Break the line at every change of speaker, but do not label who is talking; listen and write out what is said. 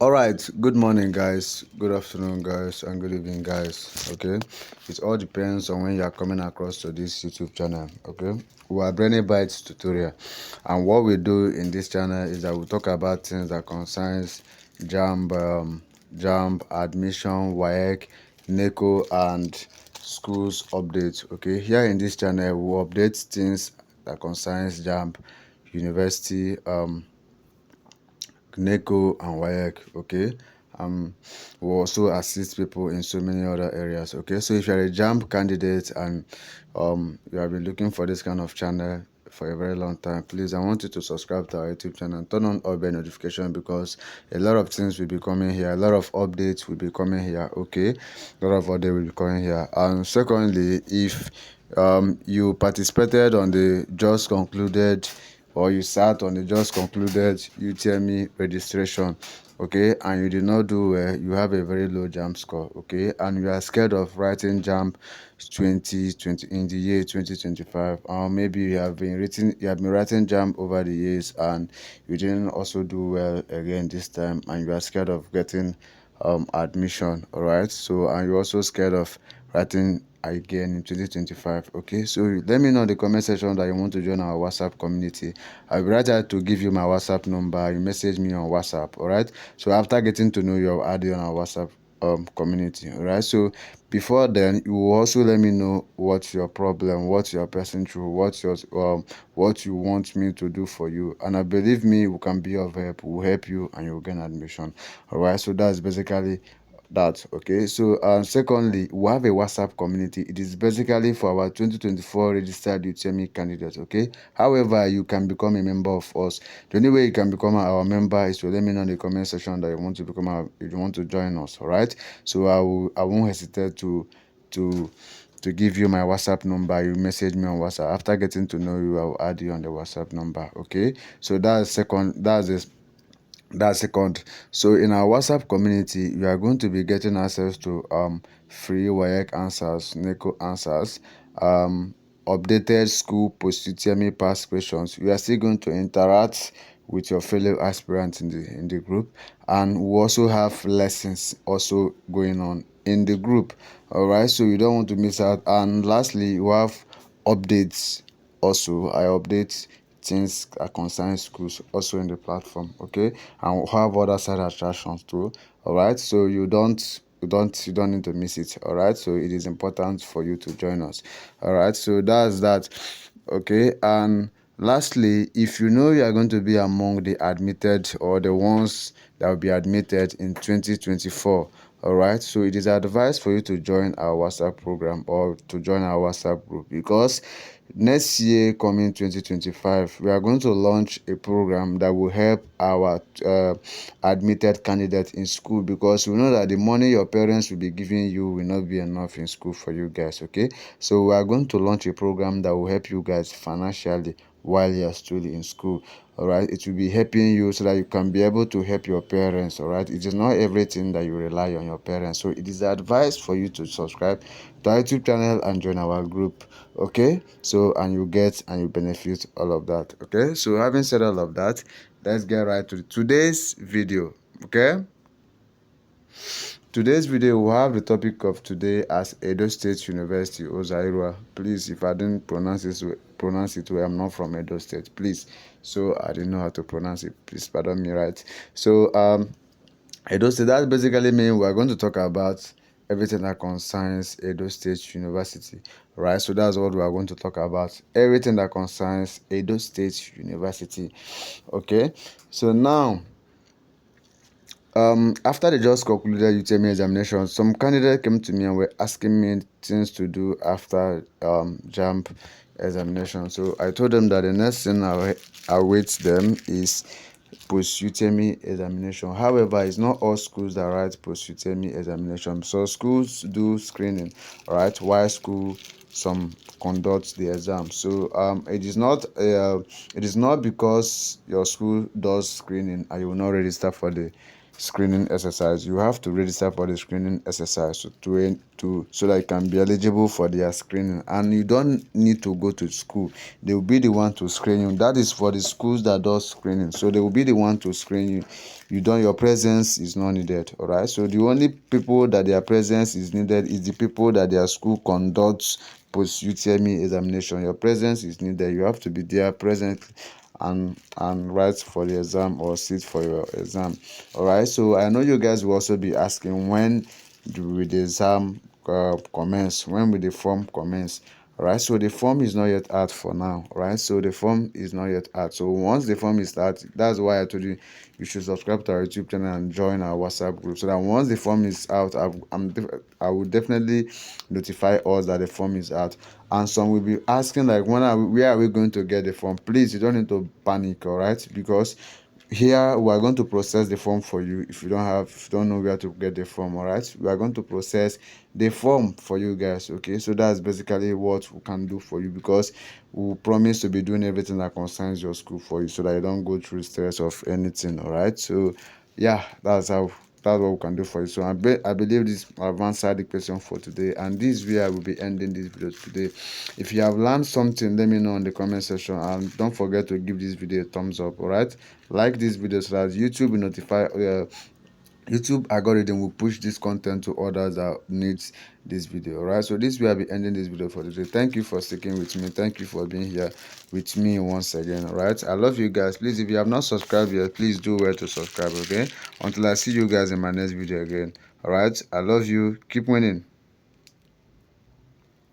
All right, good morning, guys, good afternoon, guys, and good evening, guys. Okay, it all depends on when you are coming across to this YouTube channel. Okay, we are Brainybite tutorial, and what we do in this channel is that we talk about things that concerns Jamb, Jamb, admission, WAEC, NECO, and schools updates. Okay, here in this channel we update things that concerns Jamb, university, NECO and WAEC. Okay, we also assist people in so many other areas. Okay, so if you're a Jamb candidate and you have been looking for this kind of channel for a very long time, please, I want you to subscribe to our YouTube channel and turn on all bell notification, because a lot of things will be coming here, a lot of updates will be coming here. Okay, a lot of updates will be coming here. And secondly, if you participated on the just concluded, or you sat on the just concluded Utme registration, okay, and you did not do well, you have a very low Jamb score, okay, and you are scared of writing Jamb 2020 in the year 2025, or maybe you have been writing Jamb over the years and you didn't also do well again this time, and you are scared of getting admission. All right, so, and you're also scared of writing again in 2025. Okay, so let me know in the comment section that you want to join our WhatsApp community. I'll be right there to give you my WhatsApp number. You message me on WhatsApp. All right, so after getting to know you, I'll add you on our WhatsApp community. All right, so before then, you will also let me know what's your problem, what you're passing through, what you want me to do for you, and I believe me, we can be of help. We'll help you and you'll gain admission. All right, so that's basically that. Okay, so secondly, we have a WhatsApp community. It is basically for our 2024 registered Utme candidates. Okay, however, you can become a member of us. The only way you can become our member is to let me know in the comment section that you want to become if you want to join us. All right, so I won't hesitate to give you my WhatsApp number. You message me on WhatsApp. After getting to know you, I'll add you on the WhatsApp number. Okay, so that's second. So in our WhatsApp community, you are going to be getting access to free WAEC answers, NECO answers, updated school post-UTME past questions. You are still going to interact with your fellow aspirants in the group, and we also have lessons also going on in the group. All right, so you don't want to miss out. And lastly, we have updates. Also, I update things that concern schools also in the platform. Okay, and we'll have other side attractions too. All right, so you don't need to miss it. All right, so it is important for you to join us. All right, so that's that. Okay, and lastly, if you know you are going to be among the admitted or the ones that will be admitted in 2024, all right, so it is advised for you to join our WhatsApp program or to join our WhatsApp group, because next year, coming 2025, we are going to launch a program that will help our admitted candidates in school, because we know that the money your parents will be giving you will not be enough in school for you guys. Okay, so we are going to launch a program that will help you guys financially while you are still in school. All right, it will be helping you so that you can be able to help your parents. All right, it is not everything that you rely on your parents, so it is advised for you to subscribe to our YouTube channel and join our group. Okay, so and you benefit all of that. Okay, so having said all of that, let's get right to today's video. Okay, today's video will have the topic of today as Edo State University, Ozairua. Please, if I didn't pronounce it well, I'm not from Edo State, please, so I didn't know how to pronounce it, please pardon me. Right, so Edo State, that basically means we're going to talk about everything that concerns Edo State University, right? So that's what we are going to talk about, everything that concerns Edo State University. Okay, so now after they just concluded UTME examination, some candidates came to me and were asking me things to do after Jamb examination. So I told them that the next thing awaits them is post-UTME examination. However, it's not all schools that write post-UTME examination. So schools do screening, all right, while some conduct the exam. So it is not because your school does screening and you will not register for the screening exercise. You have to register for the screening exercise so that you can be eligible for their screening. And you don't need to go to school. They will be the one to screen you. That is for the schools that does screening. So they will be the one to screen you. Your presence is not needed. All right. So the only people that their presence is needed is the people that their school conducts post UTME examination. Your presence is needed. You have to be there present and write for the exam or sit for your exam. All right. So I know you guys will also be asking, when will the exam commence? When will the form commence? All right. So the form is not yet out for now. All right. So the form is not yet out. So once the form is out, that's why I told you you should subscribe to our YouTube channel and join our WhatsApp group, so that once the form is out, I will definitely notify us that the form is out. And some will be asking, like, where are we going to get the form? Please, you don't need to panic. All right, because here we are going to process the form for you. If you don't know where to get the form, all right, we are going to process the form for you guys. Okay, so that's basically what we can do for you, because we promise to be doing everything that concerns your school for you, so that you don't go through stress of anything. All right, so yeah, that's what we can do for you. So I believe this advanced side question for today, and this way I will be ending this video today. If you have learned something, let me know in the comment section, and don't forget to give this video a thumbs up. All right, like this video so that YouTube will notify YouTube algorithm will push this content to others that needs this video. All right, so this will be ending this video for today. Thank you for sticking with me. Thank you for being here with me once again. All right, I love you guys. Please, if you have not subscribed yet, please do well to subscribe. Okay, until I see you guys in my next video again. All right, I love you. Keep winning.